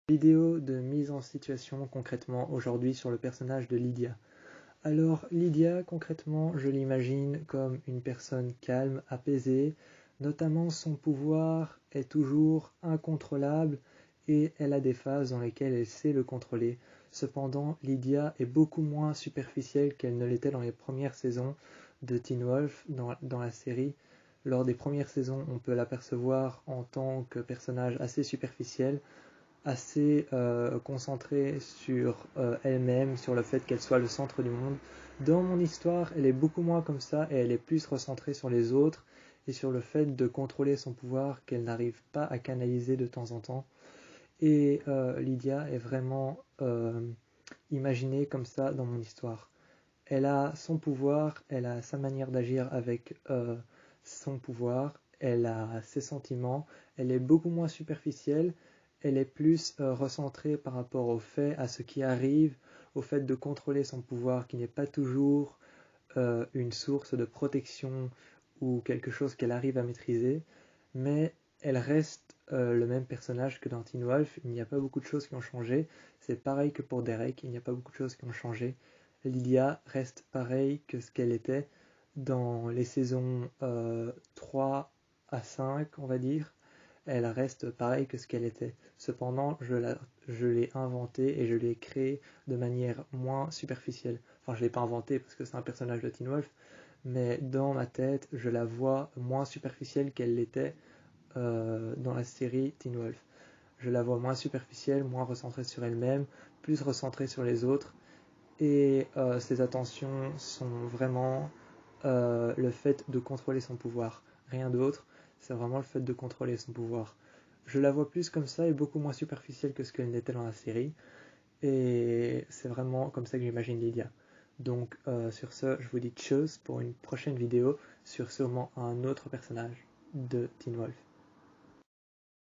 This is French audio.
Vidéo de mise en situation concrètement aujourd'hui sur le personnage de Lydia. Alors Lydia concrètement je l'imagine comme une personne calme, apaisée, notamment son pouvoir est toujours incontrôlable et elle a des phases dans lesquelles elle sait le contrôler. Cependant Lydia est beaucoup moins superficielle qu'elle ne l'était dans les premières saisons de Teen Wolf dans la série. Lors des premières saisons on peut l'apercevoir en tant que personnage assez superficiel, assez concentrée sur elle-même, sur le fait qu'elle soit le centre du monde. Dans mon histoire, elle est beaucoup moins comme ça et elle est plus recentrée sur les autres et sur le fait de contrôler son pouvoir qu'elle n'arrive pas à canaliser de temps en temps. Et Lydia est vraiment imaginée comme ça dans mon histoire. Elle a son pouvoir, elle a sa manière d'agir avec son pouvoir, elle a ses sentiments, elle est beaucoup moins superficielle, elle est plus recentrée par rapport au fait, à ce qui arrive, au fait de contrôler son pouvoir qui n'est pas toujours une source de protection ou quelque chose qu'elle arrive à maîtriser, mais elle reste le même personnage que dans Teen Wolf, il n'y a pas beaucoup de choses qui ont changé, c'est pareil que pour Derek, il n'y a pas beaucoup de choses qui ont changé. Lydia reste pareil que ce qu'elle était dans les saisons 3 à 5, on va dire. Elle reste pareil que ce qu'elle était. Cependant, je l'ai inventée et je l'ai créée de manière moins superficielle. Enfin, je ne l'ai pas inventée parce que c'est un personnage de Teen Wolf, mais dans ma tête, je la vois moins superficielle qu'elle l'était dans la série Teen Wolf. Je la vois moins superficielle, moins recentrée sur elle-même, plus recentrée sur les autres. Et ses attentions sont vraiment le fait de contrôler son pouvoir. Rien d'autre, c'est vraiment le fait de contrôler son pouvoir. Je la vois plus comme ça et beaucoup moins superficielle que ce qu'elle n'était dans la série. Et c'est vraiment comme ça que j'imagine Lydia. Donc sur ce, je vous dis tchuss pour une prochaine vidéo sur sûrement un autre personnage de Teen Wolf.